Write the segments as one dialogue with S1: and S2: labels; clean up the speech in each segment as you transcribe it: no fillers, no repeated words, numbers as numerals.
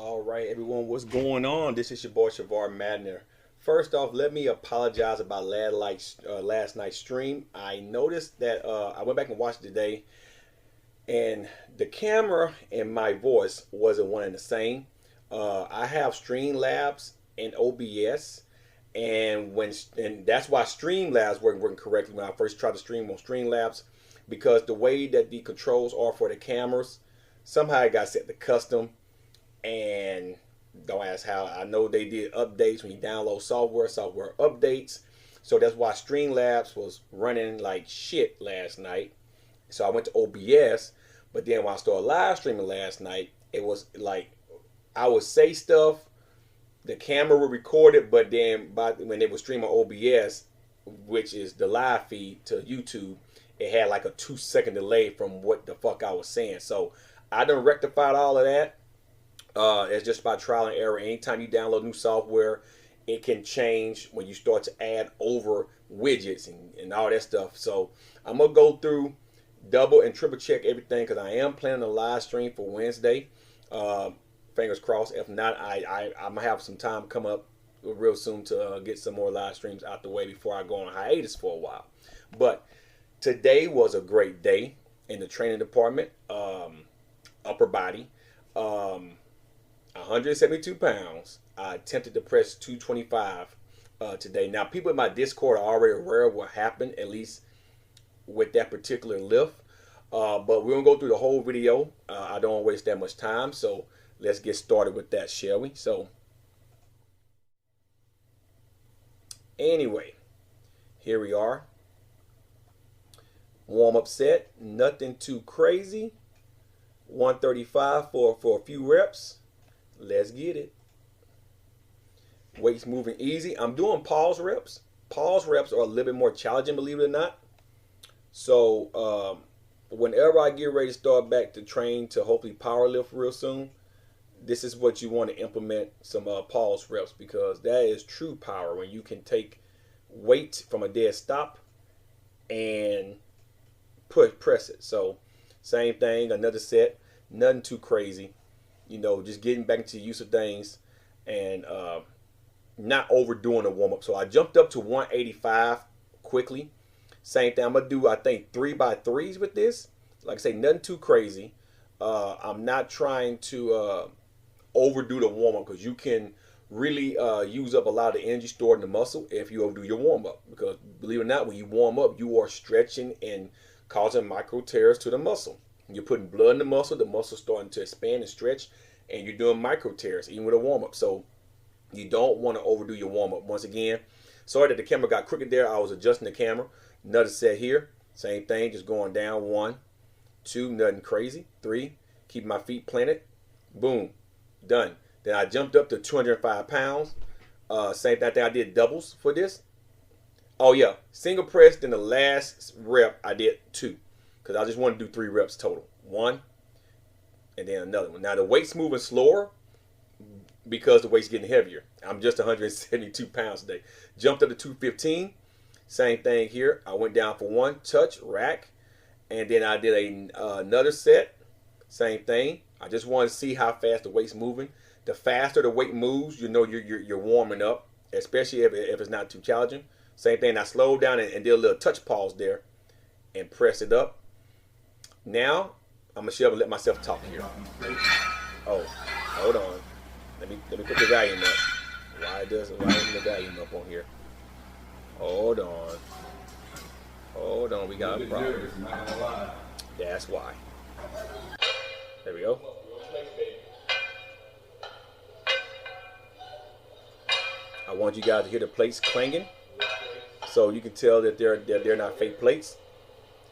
S1: All right, everyone, what's going on? This is your boy Savar Matner. First off, let me apologize about last night's stream. I noticed that I went back and watched it today, and the camera and my voice wasn't one and the same. I have Streamlabs and OBS, and that's why Streamlabs weren't working correctly when I first tried to stream on Streamlabs, because the way that the controls are for the cameras, somehow it got set to custom. And don't ask how. I know they did updates when you download software updates. So that's why Streamlabs was running like shit last night. So I went to OBS, but then when I started live streaming last night, it was like I would say stuff, the camera would record it, but then when they would stream on OBS, which is the live feed to YouTube, it had like a 2-second delay from what the fuck I was saying. So I done rectified all of that. It's just by trial and error. Anytime you download new software, it can change when you start to add over widgets and all that stuff. So I'm going to go through, double and triple check everything, because I am planning a live stream for Wednesday. Fingers crossed. If not, I'm going to have some time come up real soon to get some more live streams out the way before I go on hiatus for a while. But today was a great day in the training department. Upper body. 172 pounds. I attempted to press 225 today. Now, people in my Discord are already aware of what happened, at least with that particular lift. But we're going to go through the whole video. I don't want to waste that much time, so let's get started with that, shall we? So, anyway, here we are. Warm-up set. Nothing too crazy. 135 for a few reps. Let's get it. Weights moving easy. I'm doing pause reps. Pause reps are a little bit more challenging, believe it or not. So whenever I get ready to start back to train to hopefully power lift real soon, this is what you want to implement, some pause reps, because that is true power, when you can take weight from a dead stop and press it. So same thing, another set. Nothing too crazy, just getting back into the use of things and not overdoing the warm-up. So I jumped up to 185 quickly. Same thing, I'm going to do, I think, 3x3s with this. Like I say, nothing too crazy. I'm not trying to overdo the warm-up, because you can really use up a lot of the energy stored in the muscle if you overdo your warm-up. Because believe it or not, when you warm up, you are stretching and causing micro tears to the muscle. You're putting blood in the muscle's starting to expand and stretch, and you're doing micro tears even with a warm-up. So you don't want to overdo your warm-up. Once again, sorry that the camera got crooked there. I was adjusting the camera. Another set here. Same thing, just going down. 1, 2, nothing crazy. 3, keep my feet planted. Boom, done. Then I jumped up to 205 pounds. Same thing, I think I did doubles for this. Oh yeah, single press, then the last rep I did 2. Because I just want to do 3 reps total. 1, and then another one. Now the weight's moving slower because the weight's getting heavier. I'm just 172 pounds today. Jumped up to 215. Same thing here. I went down for 1 touch, rack. And then I did another set. Same thing. I just want to see how fast the weight's moving. The faster the weight moves, you're warming up. Especially if it's not too challenging. Same thing. I slowed down and did a little touch pause there. And press it up. Now, I'm going to let myself talk here. Oh, hold on. Let me put the volume up. Why isn't the volume up on here? Hold on. We got a problem. That's why. There we go. I want you guys to hear the plates clanging, so you can tell that they're not fake plates.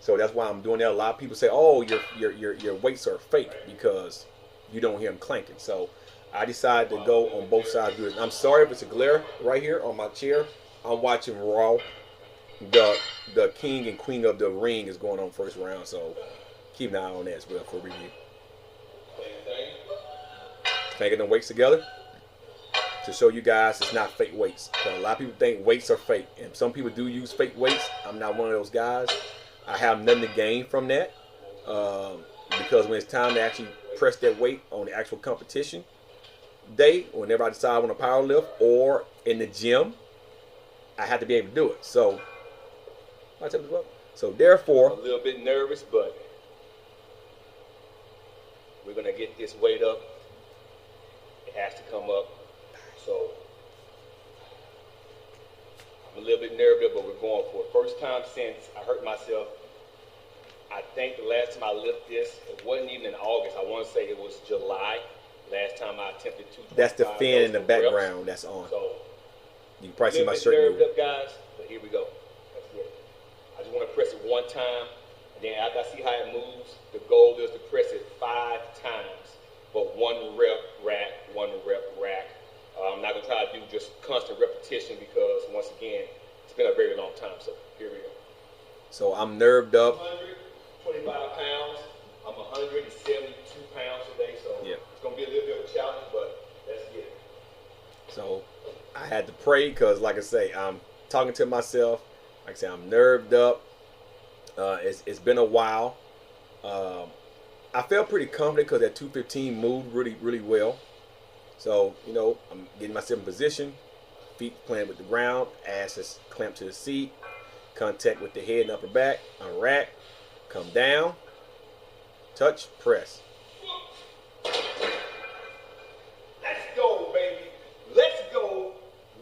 S1: So that's why I'm doing that. A lot of people say, "Oh, your weights are fake," because you don't hear them clanking. So I decided to go on both sides. Do it. I'm sorry if it's a glare right here on my chair. I'm watching Raw. The king and queen of the ring is going on first round, so keep an eye on that as well for review. Clanking the weights together to show you guys it's not fake weights. So a lot of people think weights are fake, and some people do use fake weights. I'm not one of those guys. I have nothing to gain from that, because when it's time to actually press that weight on the actual competition, day, whenever I decide I want to power lift, or in the gym, I have to be able to do it. So, therefore,
S2: I'm a little bit nervous, but we're gonna get this weight up. It has to come up. So I'm a little bit nervous, but we're going for it. First time since I hurt myself. I think the last time I lifted this, it wasn't even in August. I want to say it was July. Last time I attempted 225.
S1: That's the fan in the background that's on. So you can probably see my shirt.
S2: Nerved up, guys, but here we go. That's it. I just want to press it one time, and then after I see how it moves, the goal is to press it 5 times, but 1 rep rack, 1 rep rack. I'm not gonna try to do just constant repetition because once again, it's been a very long time. So here we go.
S1: So I'm nerved up.
S2: 125 pounds. I'm 172 pounds today, so yeah, it's gonna be a little bit of a challenge, but let's get it.
S1: So I had to pray because, like I say, I'm talking to myself. Like I say, I'm nerved up. It's been a while. I felt pretty confident because that 215 moved really well. So, you know, I'm getting myself in position. Feet planted with the ground. Ass is clamped to the seat. Contact with the head and upper back. Unrack. Come down. Touch. Press.
S2: Let's go, baby. Let's go.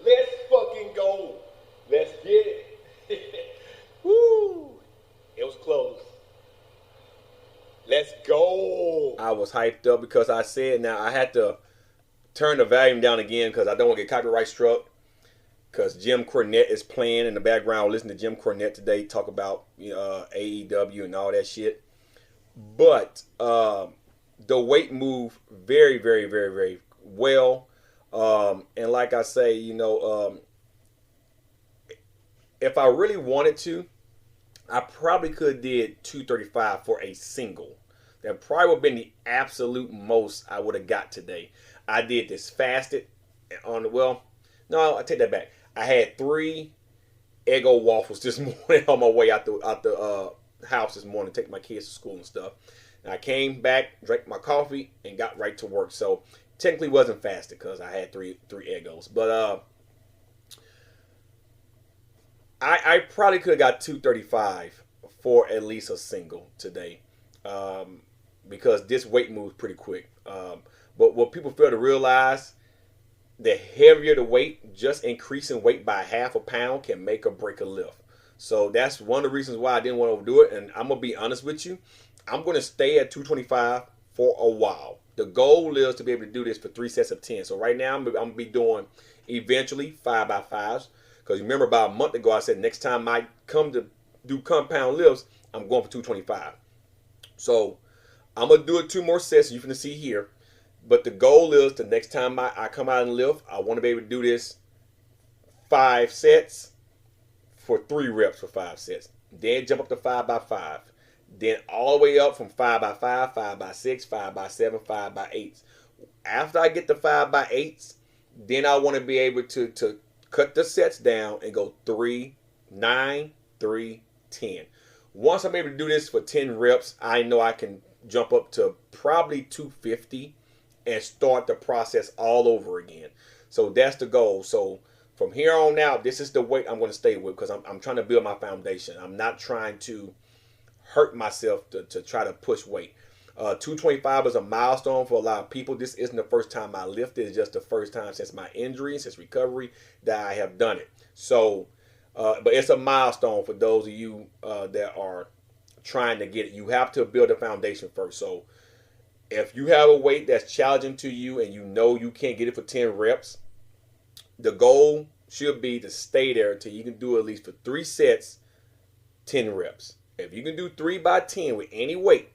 S2: Let's fucking go. Let's get it. Woo. It was close. Let's go.
S1: I was hyped up because I said, now I had to turn the volume down again because I don't want to get copyright struck. Because Jim Cornette is playing in the background. Listen to Jim Cornette today talk about AEW and all that shit. But the weight moved very well. And like I say, if I really wanted to, I probably could have did 235 for a single. That probably would have been the absolute most I would have got today. I did this fasted no, I take that back. I had 3 Eggo waffles this morning on my way out the house this morning, taking my kids to school and stuff. And I came back, drank my coffee, and got right to work. So technically wasn't fasted because I had 3 Eggos. But I probably could have got 235 for at least a single today, because this weight moves pretty quick. But what people fail to realize, the heavier the weight, just increasing weight by half a pound can make or break a lift. So that's one of the reasons why I didn't want to overdo it. And I'm going to be honest with you. I'm going to stay at 225 for a while. The goal is to be able to do this for 3 sets of 10. So right now I'm going to be doing eventually 5x5s. Because remember, about a month ago I said next time I come to do compound lifts, I'm going for 225. So I'm going to do it 2 more sets. You're going to see here. But the goal is the next time I come out and lift, I want to be able to do this 5 sets for 3 reps for 5 sets. Then jump up to 5x5. Then all the way up from 5x5, 5x6, 5x7, 5x8. After I get the 5x8s, then I want to be able to cut the sets down and go 3, 9, 3, 10. Once I'm able to do this for 10 reps, I know I can jump up to probably 250 and start the process all over again. So that's the goal. So from here on out, this is the weight I'm going to stay with because I'm trying to build my foundation. I'm not trying to hurt myself to try to push weight. 225 is a milestone for a lot of people. This isn't the first time I lifted. It's just the first time since my injury, since recovery, that I have done it. So, but it's a milestone for those of you that are trying to get it. You have to build a foundation first. So if you have a weight that's challenging to you and you know you can't get it for 10 reps, the goal should be to stay there until you can do at least for 3 sets, 10 reps. If you can do 3x10 with any weight,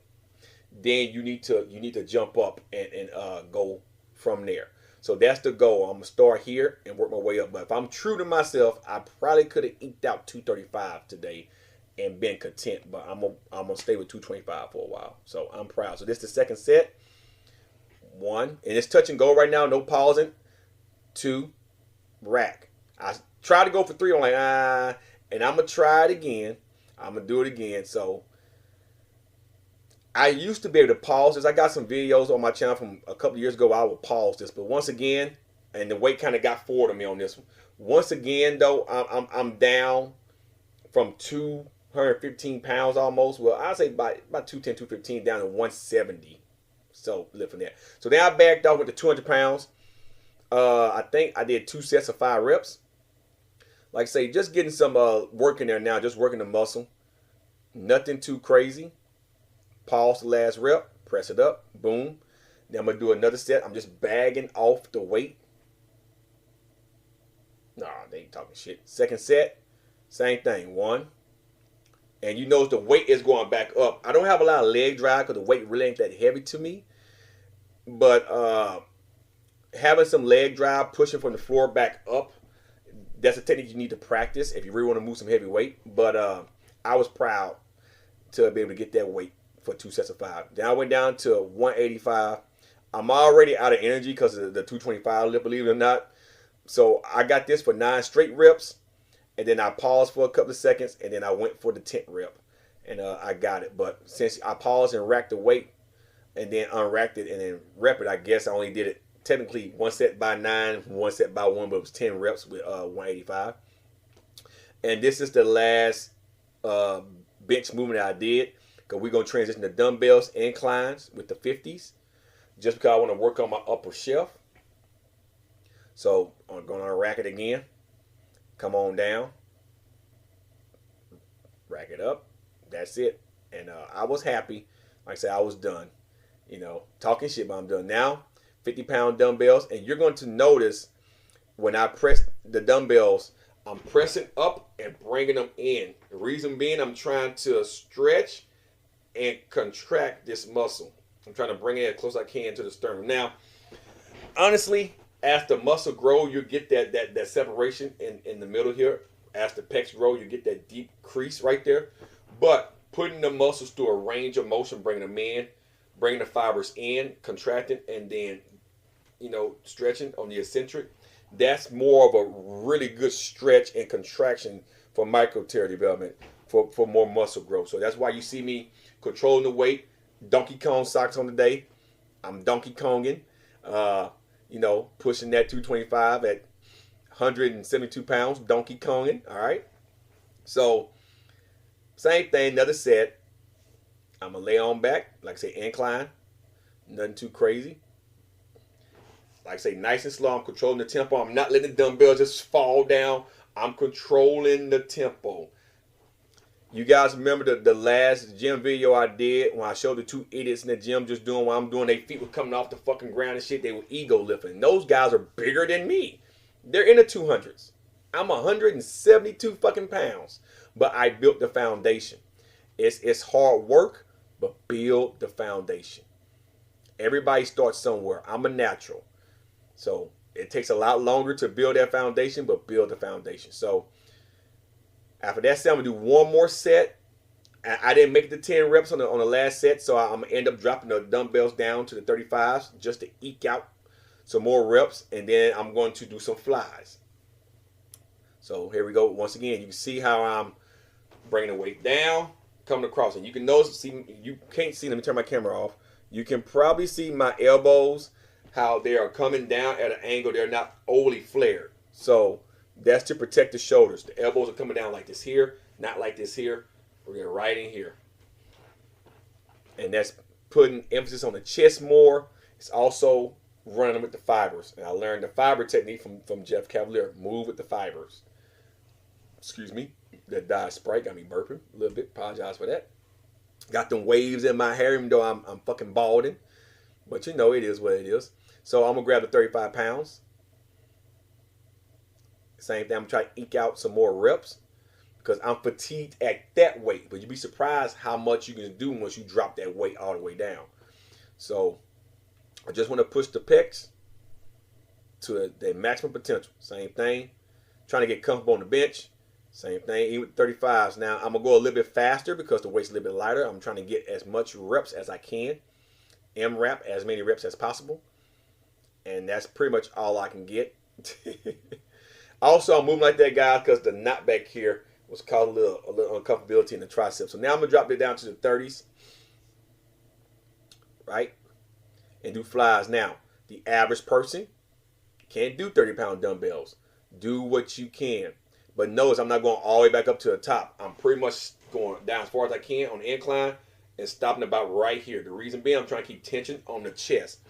S1: then you need to jump up and go from there. So that's the goal. I'm gonna start here and work my way up. But if I'm true to myself, I probably could have eked out 235 today and been content. But I'm gonna stay with 225 for a while. So I'm proud. So this is the second set. 1, and it's touch and go right now, no pausing. 2, rack. I tried to go for 3. I'm like, and I'm gonna try it again. I'm gonna do it again. So I used to be able to pause this. I got some videos on my channel from a couple years ago. I would pause this, but once again, and the weight kind of got forward on me on this one. Once again, though, I'm down from 215 pounds almost. Well, I'd say about 210, 215 down to 170. So lifting that. So then I backed off with the 200 pounds. I think I did 2 sets of 5 reps. Like I say, just getting some work in there now, just working the muscle. Nothing too crazy. Pause the last rep, press it up, boom. Then I'm going to do another set. I'm just bagging off the weight. Nah, they ain't talking shit. Second set, same thing. 1. And you notice the weight is going back up. I don't have a lot of leg drive because the weight really ain't that heavy to me. But having some leg drive, pushing from the floor back up, that's a technique you need to practice if you really want to move some heavy weight. But I was proud to be able to get that weight for 2 sets of 5. Then I went down to 185. I'm already out of energy because of the 225 lift, believe it or not. So I got this for 9 straight reps. And then I paused for a couple of seconds. And then I went for the 10th rep. And I got it. But since I paused and racked the weight and then unracked it and then rep it, I guess I only did it technically 1 set by 9, 1 set by 1, but it was 10 reps with 185. And this is the last bench movement that I did. Because we're going to transition to dumbbells, inclines with the 50s. Just because I want to work on my upper shelf. So I'm going to rack it again. Come on down. Rack it up. That's it. And I was happy. Like I said, I was done. You know, talking shit, but I'm done. Now, 50-pound dumbbells. And you're going to notice when I press the dumbbells, I'm pressing up and bringing them in. The reason being, I'm trying to stretch and contract this muscle. I'm trying to bring it as close as I can to the sternum. Now, honestly, as the muscle grow, you get that separation in the middle here. As the pecs grow, you get that deep crease right there. But putting the muscles through a range of motion, bringing them in, bringing the fibers in, contracting, and then, you know, stretching on the eccentric. That's more of a really good stretch and contraction for micro tear development, for more muscle growth. So that's why you see me controlling the weight. Donkey Kong socks on today. I'm Donkey Konging. You know, pushing that 225 at 172 pounds. Donkey Konging. All right. So, same thing. Another set. I'm going to lay on back. Like I say, incline. Nothing too crazy. Like I say, nice and slow. I'm controlling the tempo. I'm not letting the dumbbells just fall down. I'm controlling the tempo. You guys remember the last gym video I did when I showed the 2 idiots in the gym just doing what I'm doing? Their feet were coming off the fucking ground and shit. They were ego lifting. Those guys are bigger than me. They're in the 200s. I'm 172 fucking pounds. But I built the foundation. It's hard work, but build the foundation. Everybody starts somewhere. I'm a natural. So it takes a lot longer to build that foundation, but build the foundation. So after that set, I'm going to do one more set. I didn't make the 10 reps on the last set, so I'm going to end up dropping the dumbbells down to the 35s just to eke out some more reps, and then I'm going to do some flies. So here we go. Once again, you can see how I'm bringing the weight down, coming across. And you can notice, see, you can't see, let me turn my camera off. You can probably see my elbows, how they are coming down at an angle. They're not overly flared. So that's to protect the shoulders. The elbows are coming down like this here, not like this here. We're right in here. And that's putting emphasis on the chest more. It's also running with the fibers. And I learned the fiber technique from Jeff Cavalier. Move with the fibers. Excuse me. That Diet Sprite got me burping a little bit. Apologize for that. Got them waves in my hair even though I'm fucking balding. But you know, it is what it is. So I'm going to grab the 35 pounds. Same thing. I'm going to try to eke out some more reps because I'm fatigued at that weight. But you'd be surprised how much you can do once you drop that weight all the way down. So I just want to push the pecs to their maximum potential. Same thing. Trying to get comfortable on the bench. Same thing. Even with 35s. Now I'm going to go a little bit faster because the weight's a little bit lighter. I'm trying to get as much reps as I can. M-rap, as many reps as possible. And that's pretty much all I can get. Also, I'm moving like that, guy, because the knot back here was causing a little uncomfortability in the triceps. So now I'm going to drop it down to the 30s. right? And do flies. Now, the average person can't do 30-pound dumbbells. Do what you can. But notice I'm not going all the way back up to the top. I'm pretty much going down as far as I can on the incline and stopping about right here. The reason being I'm trying to keep tension on the chest.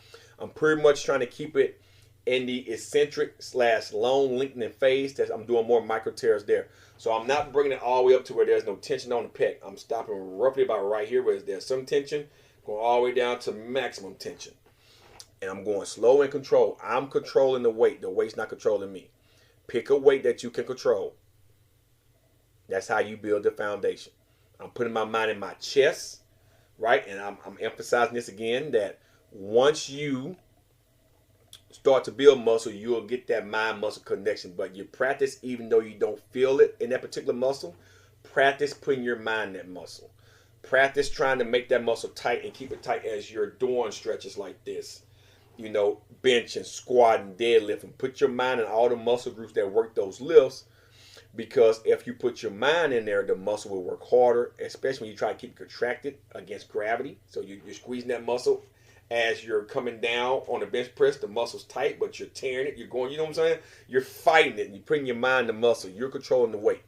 S1: I'm pretty much trying to keep it in the eccentric / long lengthening phase. That I'm doing more micro tears there. So I'm not bringing it all the way up to where there's no tension on the pec. I'm stopping roughly about right here where there's some tension, going all the way down to maximum tension. And I'm going slow and control. I'm controlling the weight. The weight's not controlling me. Pick a weight that you can control. That's how you build the foundation. I'm putting my mind in my chest, right? And I'm emphasizing this again, that once you start to build muscle, you'll get that mind-muscle connection. But you practice, even though you don't feel it in that particular muscle, practice putting your mind in that muscle. Practice trying to make that muscle tight and keep it tight as you're doing stretches like this. You know, bench and squat and deadlift, and put your mind in all the muscle groups that work those lifts, because if you put your mind in there, the muscle will work harder, especially when you try to keep it contracted against gravity. So you're squeezing that muscle as you're coming down on the bench press. The muscle's tight, but you're tearing it. You're going, you know what I'm saying? You're fighting it, and you're putting your mind in the muscle. You're controlling the weight.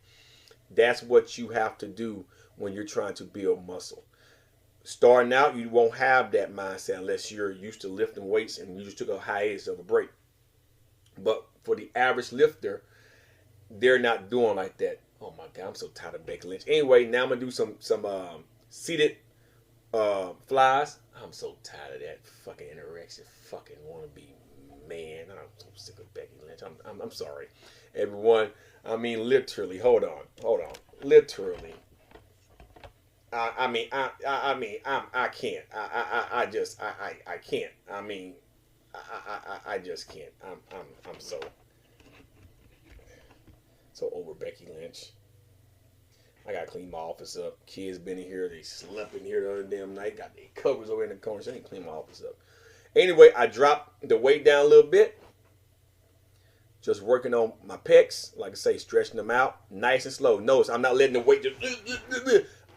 S1: That's what you have to do when you're trying to build muscle. Starting out, you won't have that mindset unless you're used to lifting weights and you just took a hiatus of a break. But for the average lifter, they're not doing like that. Oh my God, I'm so tired of Becky Lynch. Anyway, now I'm gonna do some seated flies. I'm so tired of that fucking anorexic fucking wannabe man. I'm so sick of Becky Lynch. I'm sorry, everyone. I mean, literally. Hold on. Literally. I can't. I can't. I mean, I just can't. I'm so over Becky Lynch. I gotta clean my office up. Kids been in here. They slept in here the other damn night. Got their covers over in the corner. So I need to clean my office up. Anyway, I dropped the weight down a little bit. Just working on my pecs. Like I say, stretching them out. Nice and slow. Notice I'm not letting the weight just...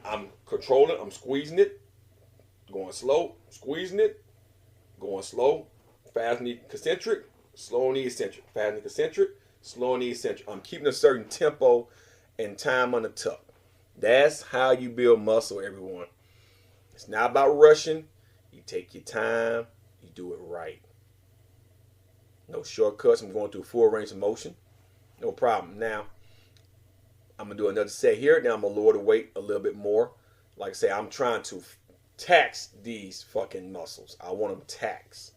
S1: I'm controlling. I'm squeezing it. Going slow. Squeezing it. Going slow. Fast on the concentric. Slow on the eccentric. Fast on the concentric. Slow on the eccentric. I'm keeping a certain tempo and time on the tuck. That's how you build muscle, everyone. It's not about rushing. You take your time. You do it right. No shortcuts. I'm going through full range of motion. No problem. Now, I'm going to do another set here. Now I'm going to lower the weight a little bit more. Like I say, I'm trying to tax these fucking muscles. I want them taxed.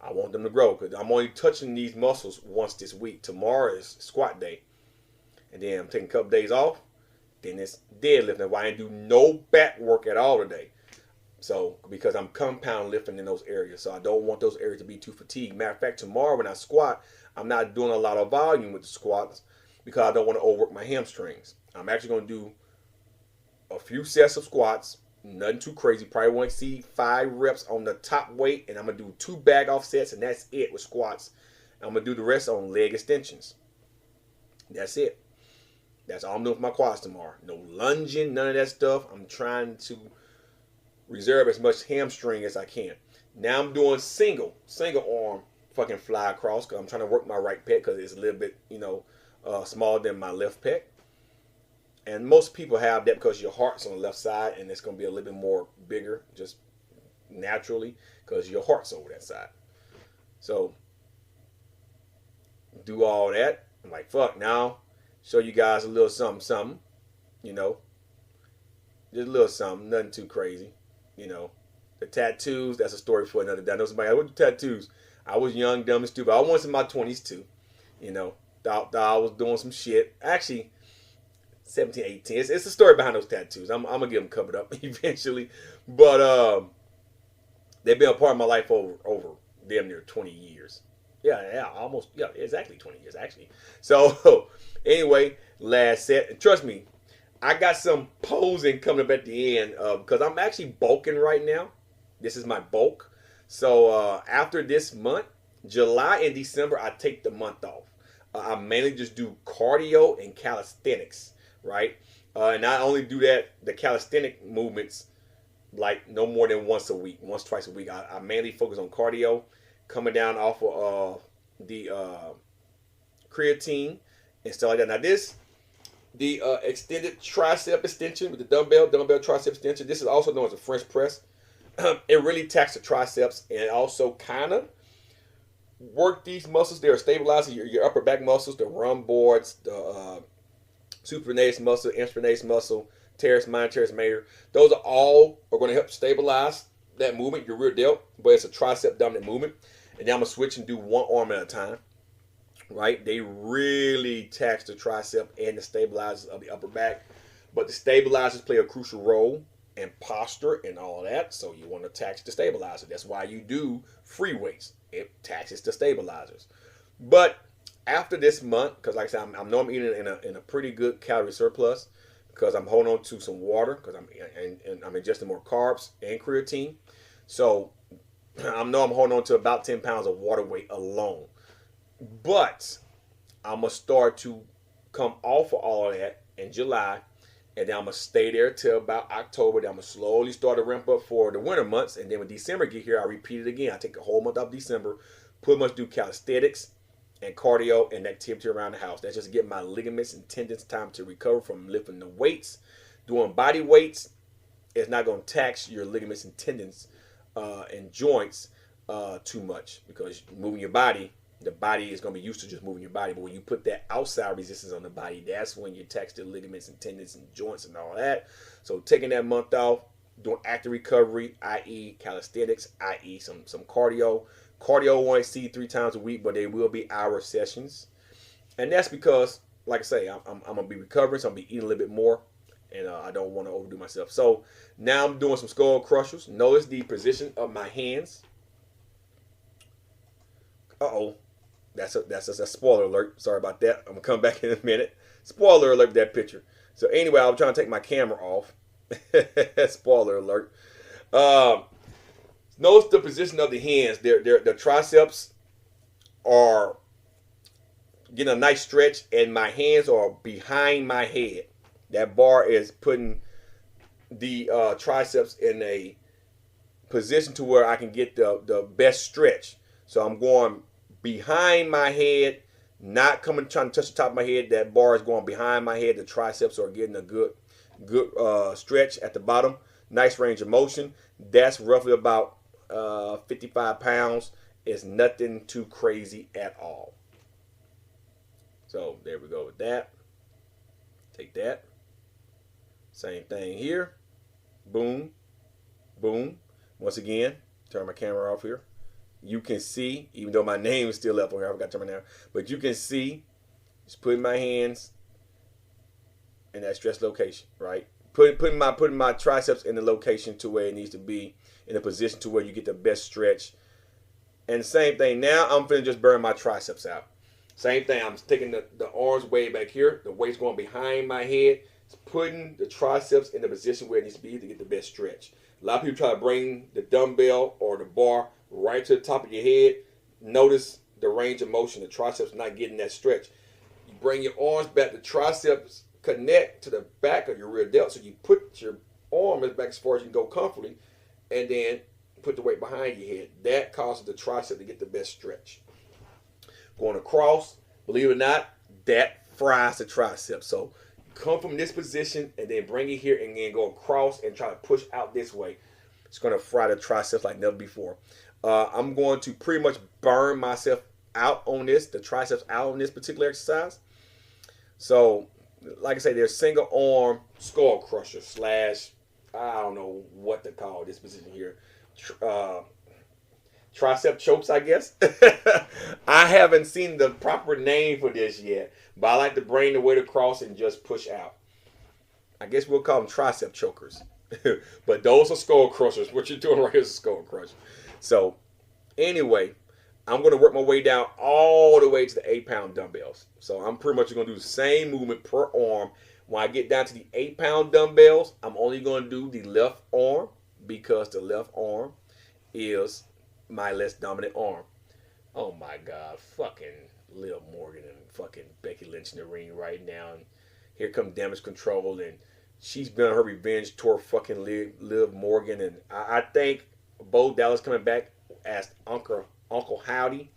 S1: I want them to grow, because I'm only touching these muscles once this week. Tomorrow is squat day. And then I'm taking a couple days off. Then it's deadlifting. Why I didn't do no back work at all today. So, because I'm compound lifting in those areas. So I don't want those areas to be too fatigued. Matter of fact, tomorrow when I squat, I'm not doing a lot of volume with the squats, because I don't want to overwork my hamstrings. I'm actually going to do a few sets of squats. Nothing too crazy. Probably won't exceed 5 reps on the top weight. And I'm going to do 2 bag off sets. And that's it with squats. And I'm going to do the rest on leg extensions. That's it. That's all I'm doing for my quads tomorrow. No lunging. None of that stuff. I'm trying to reserve as much hamstring as I can. Now I'm doing single arm fucking fly across, because I'm trying to work my right pec, because it's a little bit, smaller than my left pec. And most people have that because your heart's on the left side, and it's going to be a little bit more bigger just naturally because your heart's over that side. So do all that. I'm like, fuck, now show you guys a little something, just a little something, nothing too crazy. The tattoos, that's a story for another day. I know somebody, what the tattoos? I was young, dumb, and stupid. I was in my 20s too. Thought I was doing some shit. Actually, 17, 18. It's a story behind those tattoos. I'm gonna get them covered up eventually, but they've been a part of my life over damn near 20 years. Yeah, almost. Yeah, exactly 20 years actually. So anyway, last set. And trust me, I got some posing coming up at the end because I'm actually bulking right now. This is my bulk. So after this month, July and December, I take the month off. I mainly just do cardio and calisthenics, right? And I only do that, the calisthenic movements, like no more than once a week, once, twice a week. I mainly focus on cardio, coming down off of the creatine and stuff like that. Now the extended tricep extension with the dumbbell tricep extension. This is also known as a French press. It really taxes the triceps and also kind of work these muscles. They're stabilizing your upper back muscles, the rhomboids, the supraspinatus muscle, infraspinatus muscle, teres minor, teres major. Those are going to help stabilize that movement, your rear delt, but it's a tricep dominant movement. And then I'm going to switch and do one arm at a time. Right? They really tax the tricep and the stabilizers of the upper back. But the stabilizers play a crucial role in posture and all that. So you want to tax the stabilizer. That's why you do free weights. It taxes the stabilizers. But after this month, because like I said, I know I'm eating in a pretty good calorie surplus because I'm holding on to some water because I'm ingesting more carbs and creatine. So I know I'm holding on to about 10 pounds of water weight alone. But I'm going to start to come off of all of that in July. And then I'm going to stay there till about October. Then I'm going to slowly start to ramp up for the winter months. And then when December get here, I repeat it again. I take a whole month off December. Pretty much do calisthenics and cardio and activity around the house. That's just to get my ligaments and tendons time to recover from lifting the weights. Doing body weights is not going to tax your ligaments and tendons and joints too much. Because moving your body, the body is going to be used to just moving your body. But when you put that outside resistance on the body, that's when you tax the ligaments and tendons and joints and all that. So taking that month off, doing active recovery, i.e. calisthenics, i.e. some cardio. Cardio I want to see 3 times a week, but they will be hour sessions. And that's because, like I say, I'm going to be recovering, so I'm going to be eating a little bit more. And I don't want to overdo myself. So now I'm doing some skull crushers. Notice the position of my hands. Uh-oh. That's a spoiler alert. Sorry about that. I'm going to come back in a minute. Spoiler alert with that picture. So anyway, I was trying to take my camera off. Spoiler alert. Notice the position of the hands. The triceps are getting a nice stretch, and my hands are behind my head. That bar is putting the triceps in a position to where I can get the best stretch. So I'm going behind my head, not trying to touch the top of my head. That bar is going behind my head. The triceps are getting a good stretch at the bottom. Nice range of motion. That's roughly about 55 pounds. It's nothing too crazy at all. So there we go with that. Take that. Same thing here. Boom. Boom. Once again, turn my camera off here. You can see, even though my name is still up on here, I forgot to turn it down. But you can see, just putting my hands in that stretch location, right? Putting my triceps in the location to where it needs to be, in a position to where you get the best stretch. And the same thing, now I'm finna just burn my triceps out. Same thing, I'm taking the arms way back here. The weight's going behind my head. It's putting the triceps in the position where it needs to be to get the best stretch. A lot of people try to bring the dumbbell or the bar right to the top of your head. Notice the range of motion. The triceps not getting that stretch. You bring your arms back. The triceps connect to the back of your rear delt. So you put your arm as back as far as you can go comfortably, and then put the weight behind your head. That causes the tricep to get the best stretch. Going across, believe it or not, that fries the tricep. So come from this position and then bring it here and then go across and try to push out this way. It's going to fry the triceps like never before. I'm going to pretty much burn myself out on this, the triceps out on this particular exercise. So, like I say, there's single arm skull crusher / I don't know what to call this position here. Tricep chokes, I guess. I haven't seen the proper name for this yet, but I like to bring the weight across and just push out. I guess we'll call them tricep chokers. But those are skull crushers. What you're doing right here is a skull crusher. So, anyway, I'm going to work my way down all the way to the 8-pound dumbbells. So, I'm pretty much going to do the same movement per arm. When I get down to the 8-pound dumbbells, I'm only going to do the left arm because the left arm is my less dominant arm. Oh my God, fucking Liv Morgan and fucking Becky Lynch in the ring right now. And here come Damage Control and she's been on her revenge tour, fucking Liv Morgan, and I think Bo Dallas coming back as Uncle Howdy,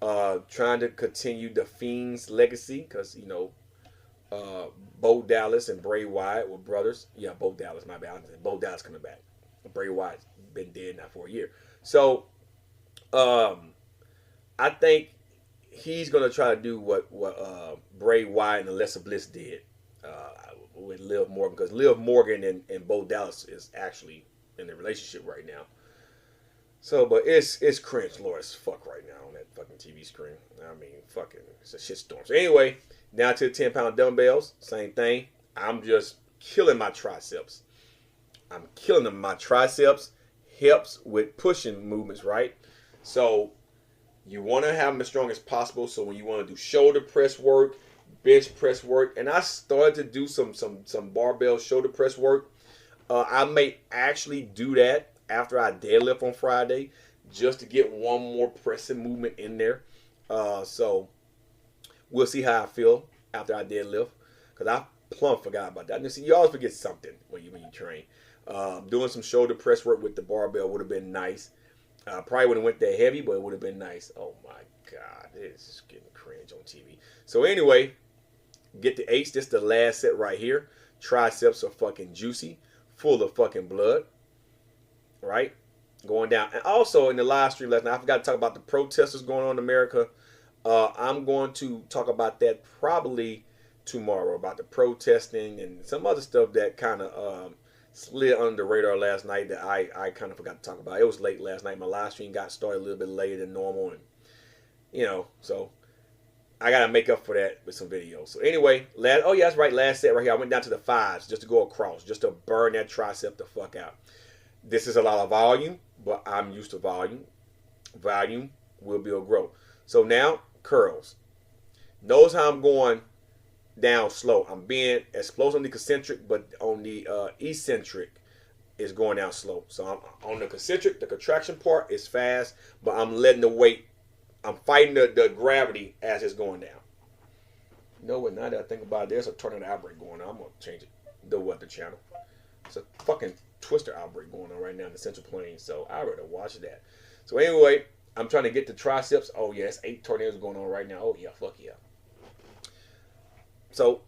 S1: trying to continue the Fiend's legacy because Bo Dallas and Bray Wyatt were brothers. Yeah, Bo Dallas, my bad. Bo Dallas coming back. Bray Wyatt's been dead now for a year. So I think he's gonna try to do what Bray Wyatt and Alexa Bliss did with Liv Morgan, because Liv Morgan and Bo Dallas is actually in a relationship right now. So, but it's cringe, Lord, as fuck right now on that fucking TV screen. I mean, fucking, it's a shitstorm. So anyway, now to the 10-pound dumbbells, same thing. I'm just killing my triceps. I'm killing them. My triceps helps with pushing movements, right? So you want to have them as strong as possible. So when you want to do shoulder press work, bench press work, and I started to do some barbell shoulder press work. I may actually do that after I deadlift on Friday, just to get one more pressing movement in there. So we'll see how I feel after I deadlift, because I plumb forgot about that. And see, you always forget something when you train. Doing some shoulder press work with the barbell would have been nice. Probably wouldn't went that heavy, but it would have been nice. Oh my God, this is getting cringe on TV. So anyway, get the H. This is the last set right here. Triceps are fucking juicy, full of fucking blood. Right? Going down. And also in the live stream last night, I forgot to talk about the protesters going on in America. I'm going to talk about that probably tomorrow, about the protesting and some other stuff that kind of slid under the radar last night that I kind of forgot to talk about. It was late last night. My live stream got started a little bit later than normal, and so I got to make up for that with some videos. So anyway, oh yeah, that's right, last set right here. I went down to the 5s just to go across, just to burn that tricep the fuck out. This is a lot of volume, but I'm used to volume. Volume will build growth. So now, curls. Notice how I'm going down slow. I'm being explosive on the concentric, but on the eccentric is going down slow. So I'm on the concentric, the contraction part is fast, but I'm letting the weight, I'm fighting the gravity as it's going down. You know what, now that I think about it, there's a tornado outbreak going on. I'm going to change it. The weather channel. It's a fucking twister outbreak going on right now in the Central Plains, so I rather watch that. So anyway, I'm trying to get the triceps. Oh yeah, it's 8 tornadoes going on right now. Oh yeah, fuck yeah. So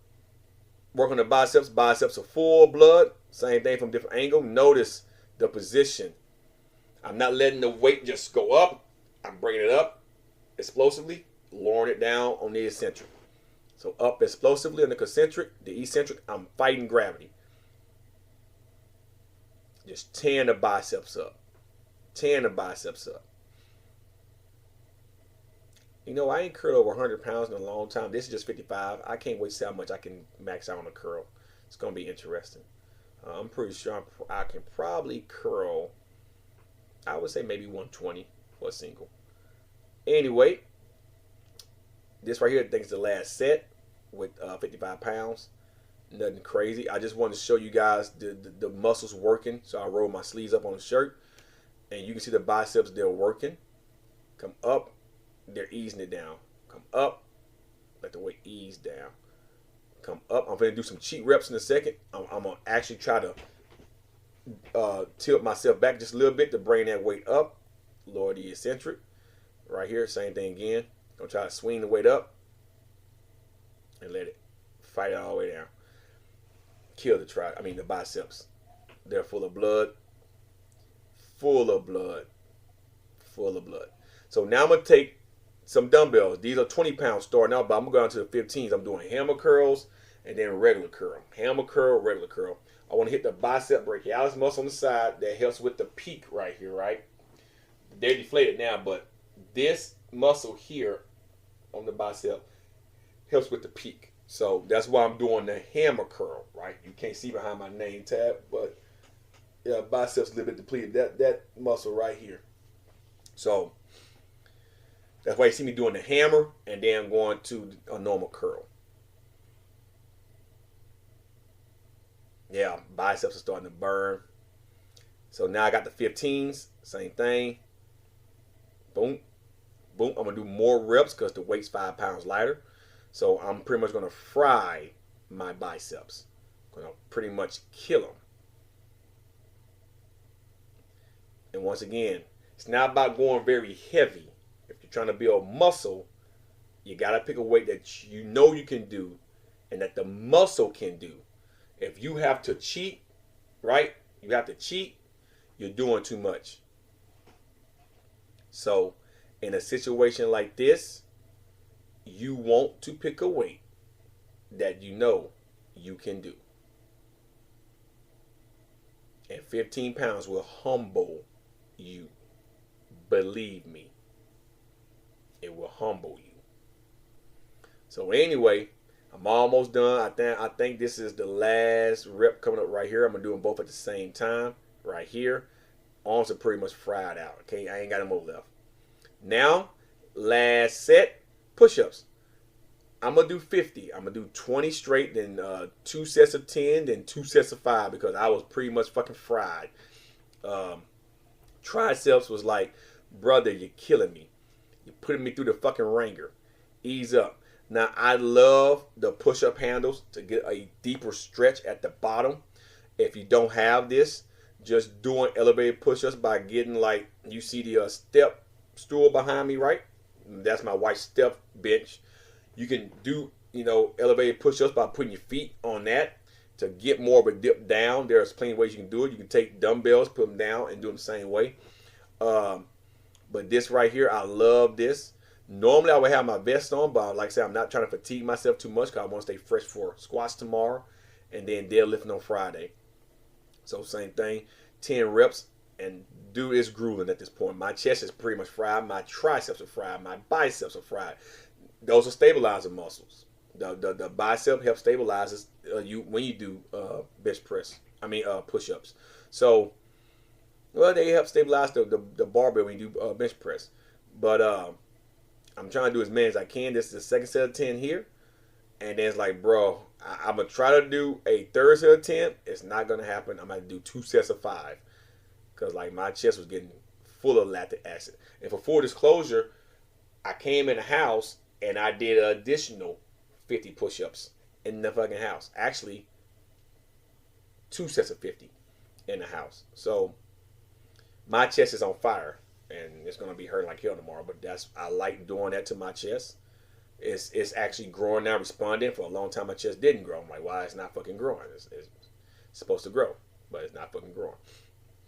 S1: work on the biceps. Biceps are full blood. Same thing from different angle. Notice the position. I'm not letting the weight just go up. I'm bringing it up explosively, lowering it down on the eccentric. So up explosively on the concentric, the eccentric, I'm fighting gravity. Just tearing the biceps up. Tearing the biceps up. You know, I ain't curled over 100 pounds in a long time. This is just 55. I can't wait to see how much I can max out on a curl. It's going to be interesting. I'm pretty sure I can probably curl, I would say maybe 120 for a single. Anyway, this right here I think is the last set with 55 pounds. Nothing crazy. I just wanted to show you guys the muscles working. So I roll my sleeves up on the shirt, and you can see the biceps, they're working. Come up, they're easing it down. Come up, let the weight ease down. Come up. I'm going to do some cheat reps in a second. I'm going to actually try to tilt myself back just a little bit to bring that weight up. Lower the eccentric. Right here, same thing again. Going to try to swing the weight up and let it fight it all the way down. Kill the biceps. They're full of blood. Full of blood. Full of blood. So now I'm going to take some dumbbells. These are 20 pounds starting out, but I'm going to go down to the 15s. I'm doing hammer curls and then regular curl. Hammer curl, regular curl. I want to hit the bicep brachialis muscle on the side that helps with the peak right here, right? They're deflated now, but this muscle here on the bicep helps with the peak. So that's why I'm doing the hammer curl, right? You can't see behind my name tab, but yeah, biceps a little bit depleted. That muscle right here. So that's why you see me doing the hammer and then going to a normal curl. Yeah, biceps are starting to burn. So now I got the 15s, same thing. Boom, boom. I'm going to do more reps because the weight's 5 pounds lighter. So I'm pretty much going to fry my biceps. Gonna pretty much kill them. And once again, it's not about going very heavy. If you're trying to build muscle, you gotta pick a weight that you know you can do and that the muscle can do. If you have to cheat, right? You have to cheat, you're doing too much. So in a situation like this, you want to pick a weight that you know you can do. And 15 pounds will humble you. Believe me. It will humble you. So anyway, I'm almost done. I think this is the last rep coming up right here. I'm going to do them both at the same time. Right here. Arms are pretty much fried out. Okay, I ain't got them more left. Now, last set, push-ups. I'm going to do 50. I'm going to do 20 straight, then 2 sets of 10, then 2 sets of 5 because I was pretty much fucking fried. Triceps was like, brother, you're killing me. You're putting me through the fucking ringer. Ease up. Now, I love the push-up handles to get a deeper stretch at the bottom. If you don't have this, just doing elevated push-ups by getting like, you see the step stool behind me, right? That's my white step bench. You can do, elevated push-ups by putting your feet on that to get more of a dip down. There's plenty of ways you can do it. You can take dumbbells, put them down, and do them the same way. But this right here, I love this. Normally, I would have my vest on, but like I said, I'm not trying to fatigue myself too much because I want to stay fresh for squats tomorrow and then deadlifting on Friday. So same thing, 10 reps, and dude, it's grueling at this point. My chest is pretty much fried. My triceps are fried. My biceps are fried. Those are stabilizer muscles. The bicep helps stabilize you when you do bench press. Push-ups. So, well, they help stabilize the barbell when you do bench press. But I'm trying to do as many as I can. This is the second set of 10 here. And then it's like, bro, I'm going to try to do a third set of 10. It's not going to happen. I'm going to do 2 sets of 5. Because, like, my chest was getting full of lactic acid. And for full disclosure, I came in the house and I did an additional 50 push-ups in the fucking house. Actually, 2 sets of 50 in the house. So, my chest is on fire. And it's going to be hurting like hell tomorrow. But I like doing that to my chest. It's actually growing now, responding. For a long time, my chest didn't grow. I'm like, why? It's not fucking growing. It's supposed to grow, but it's not fucking growing.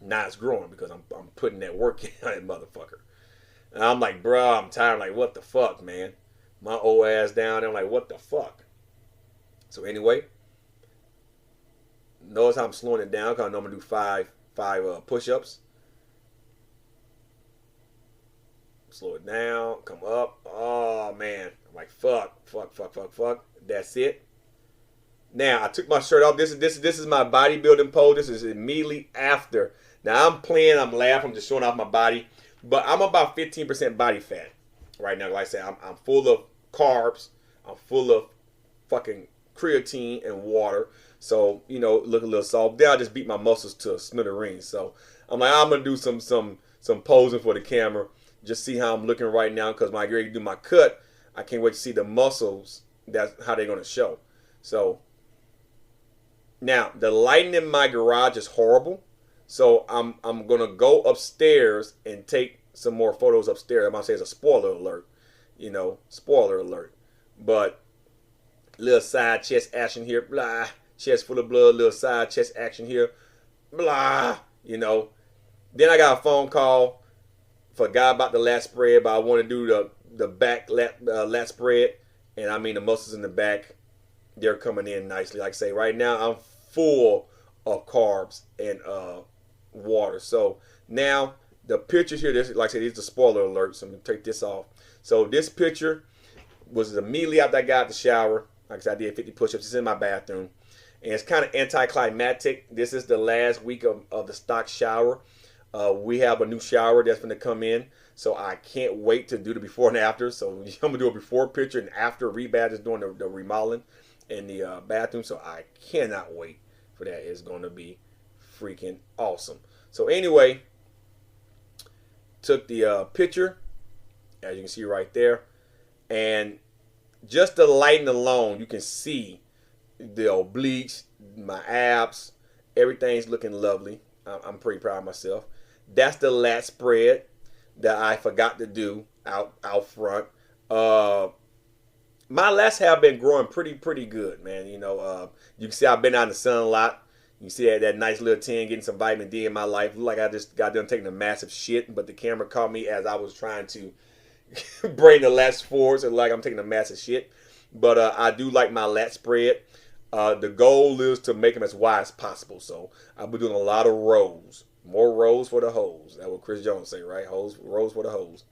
S1: Now it's growing because I'm putting that work in on that motherfucker. And I'm like, bro, I'm tired. I'm like, what the fuck, man? My old ass down there. I'm like, what the fuck? So anyway, notice how I'm slowing it down because I know I'm going to do five push-ups. Slow it down, come up. Oh, man. I'm like, fuck. That's it. Now, I took my shirt off. This is my bodybuilding pose. This is immediately after. Now, I'm playing. I'm laughing. I'm just showing off my body. But I'm about 15% body fat right now. Like I said, I'm full of carbs. I'm full of fucking creatine and water. So, look a little soft. Then I just beat my muscles to a smithereens. So, I'm like, I'm going to do some posing for the camera. Just see how I'm looking right now because when I get ready to do my cut, I can't wait to see the muscles. That's how they're going to show. So, now, the lighting in my garage is horrible. So, I'm going to go upstairs and take some more photos upstairs. I'm going to say it's a spoiler alert. Spoiler alert. But, little side chest action here. Blah. Chest full of blood. Little side chest action here. Blah. Then I got a phone call. Forgot about the lat spread, but I want to do the back lat spread. And I mean the muscles in the back, they're coming in nicely. Like I say, right now I'm full of carbs and water. So now the pictures here, like I said, these are the spoiler alerts. So I'm going to take this off. So this picture was immediately after I got out the shower. Like I said, I did 50 push-ups. It's in my bathroom. And it's kind of anticlimactic. This is the last week of the stock shower. We have a new shower that's going to come in, so I can't wait to do the before and after. So I'm going to do a before picture and after. Rebad is doing the remodeling in the bathroom, so I cannot wait for that. It's going to be freaking awesome. So anyway, took the picture, as you can see right there, and just the lighting alone, you can see the obliques, my abs, everything's looking lovely. I'm pretty proud of myself. That's the lat spread that I forgot to do out front. My lats have been growing pretty good, man. You can see I've been out in the sun a lot. You see that nice little 10 getting some vitamin D in my life. Look like I just got done taking a massive shit, but the camera caught me as I was trying to bring the lats forward, so like I'm taking a massive shit. But I do like my lat spread. The goal is to make them as wide as possible. So I'll be doing a lot of rows. More rows for the hoes. That's what Chris Jones say, right? Rows for the hoes.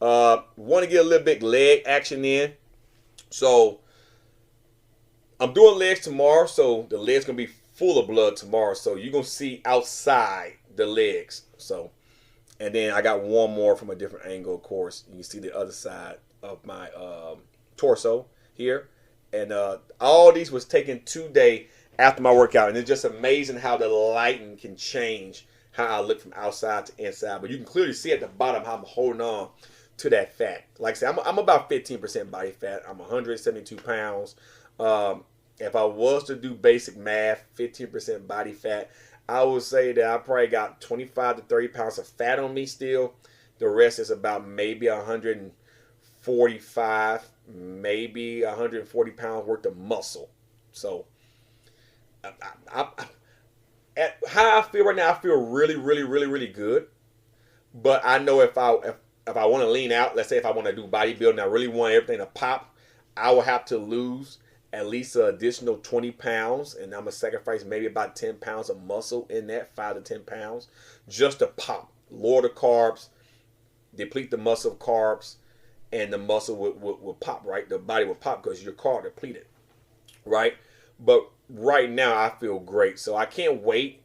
S1: Want to get a little bit leg action in. So I'm doing legs tomorrow. So the legs going to be full of blood tomorrow. So you're going to see outside the legs. So, and then I got one more from a different angle, of course. You can see the other side of my torso here. And all these was taken today after my workout. And it's just amazing how the lighting can change how I look from outside to inside. But you can clearly see at the bottom how I'm holding on to that fat. Like I said, I'm about 15% body fat. I'm 172 pounds. If I was to do basic math, 15% body fat, I would say that I probably got 25 to 30 pounds of fat on me still. The rest is about maybe 145, maybe 140 pounds worth of muscle. So, at how I feel right now, I feel really good. But I know if I want to lean out, let's say if I want to do bodybuilding, I really want everything to pop, I will have to lose at least an additional 20 pounds, and I'm going to sacrifice maybe about 10 pounds of muscle in that, 5 to 10 pounds, just to pop. Lower the carbs, deplete the muscle of carbs, and the muscle will pop, right? The body will pop because you're carb depleted, right? But right now, I feel great. So I can't wait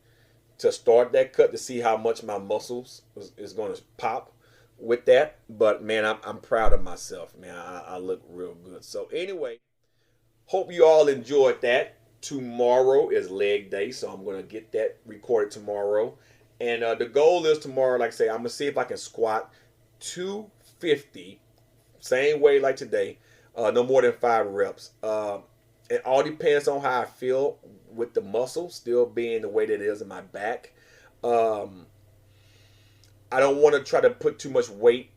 S1: to start that cut to see how much my muscles is going to pop with that. But, man, I'm proud of myself, man. I look real good. So, anyway, hope you all enjoyed that. Tomorrow is leg day, so I'm going to get that recorded tomorrow. And the goal is tomorrow, like I say, I'm going to see if I can squat 250, same way like today, no more than 5 reps. It all depends on how I feel with the muscle still being the way that it is in my back. I don't want to try to put too much weight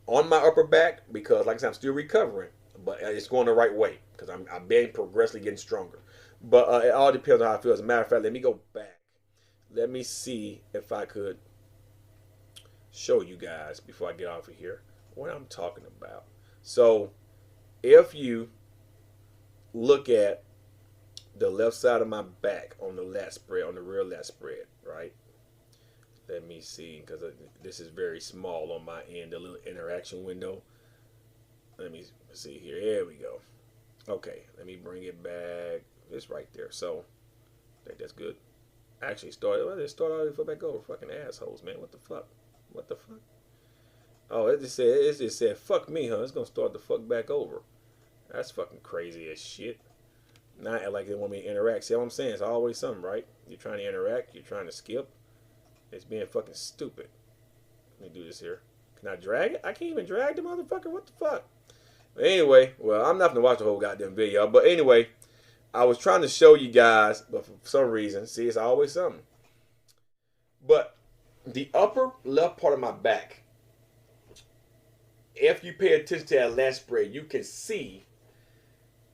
S1: on my upper back because, like I said, I'm still recovering. But it's going the right way because I'm being progressively getting stronger. But it all depends on how I feel. As a matter of fact, let me go back. Let me see if I could show you guys before I get off of here what I'm talking about. So if you look at the left side of my back on the lat spread, on the rear lat spread, right? Let me see, because this is very small on my end, the little interaction window. Let me see here. There we go. Okay, let me bring it back. It's right there. So, I think that's good. Actually, let's start all the way back over. Fucking assholes, man. What the fuck? What the fuck? Oh, it just said, fuck me, huh? It's gonna start the fuck back over. That's fucking crazy as shit. Not like they want me to interact. See what I'm saying? It's always something, right? You're trying to interact. You're trying to skip. It's being fucking stupid. Let me do this here. Can I drag it? I can't even drag the motherfucker. What the fuck? But anyway, well, I'm not going to watch the whole goddamn video. But anyway, I was trying to show you guys, but for some reason, see, it's always something. But the upper left part of my back, if you pay attention to that lat spread, you can see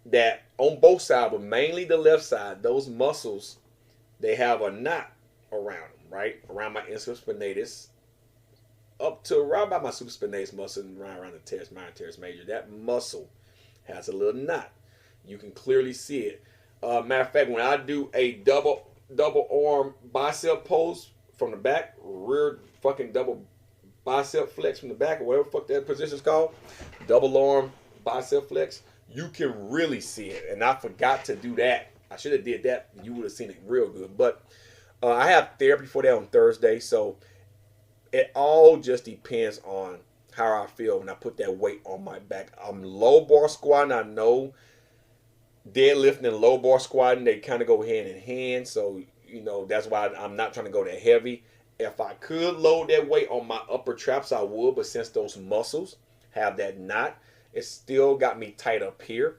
S1: that on both sides, but mainly the left side, those muscles, they have a knot around them, right? Around my infraspinatus, up to around by my supraspinatus muscle and around the teres minor, teres major. That muscle has a little knot. You can clearly see it. Matter of fact, when I do a double arm bicep pose from the back, rear fucking double bicep flex from the back, or whatever the fuck that position is called, double arm bicep flex, you can really see it. And I forgot to do that. I should have did that. You would have seen it real good. But I have therapy for that on Thursday, so it all just depends on how I feel when I put that weight on my back. I'm low bar squatting. I know deadlifting and low bar squatting, they kind of go hand in hand. So, you know, that's why I'm not trying to go that heavy. If I could load that weight on my upper traps, I would. But since those muscles have that knot, it still got me tight up here.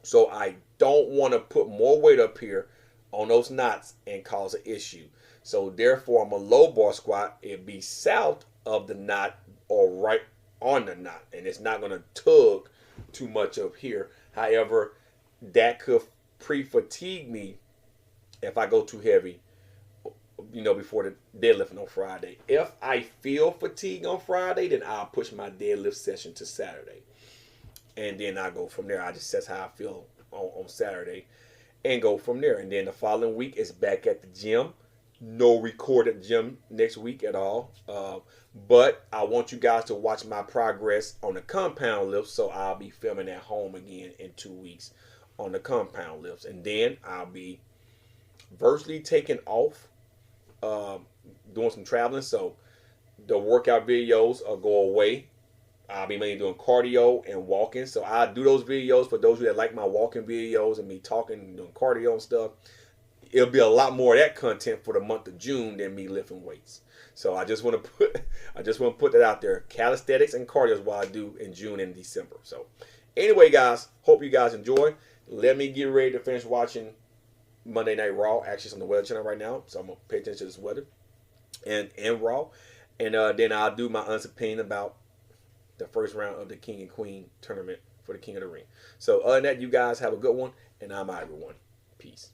S1: So I don't want to put more weight up here on those knots and cause an issue. So therefore, I'm a low bar squat. It'd be south of the knot or right on the knot, and it's not going to tug too much up here. However, that could pre-fatigue me if I go too heavy, before the deadlifting on Friday. If I feel fatigue on Friday, then I'll push my deadlift session to Saturday. And then I go from there. I just assess how I feel on Saturday and go from there. And then the following week is back at the gym. No recorded gym next week at all. But I want you guys to watch my progress on the compound lifts. So I'll be filming at home again in 2 weeks on the compound lifts. And then I'll be virtually taking off, doing some traveling. So the workout videos will go away. I'll be mainly doing cardio and walking. So I do those videos for those of you that like my walking videos and me talking and doing cardio and stuff. It'll be a lot more of that content for the month of June than me lifting weights. So I just want to put that out there. Calisthenics and cardio is what I do in June and December. So anyway, guys, hope you guys enjoy. Let me get ready to finish watching Monday Night Raw. Actually, it's on the Weather Channel right now, so I'm gonna pay attention to this weather and Raw, and then I'll do my honest opinion about the first round of the King and Queen tournament for the King of the Ring. So other than that, you guys have a good one, and I'm out, everyone. Peace.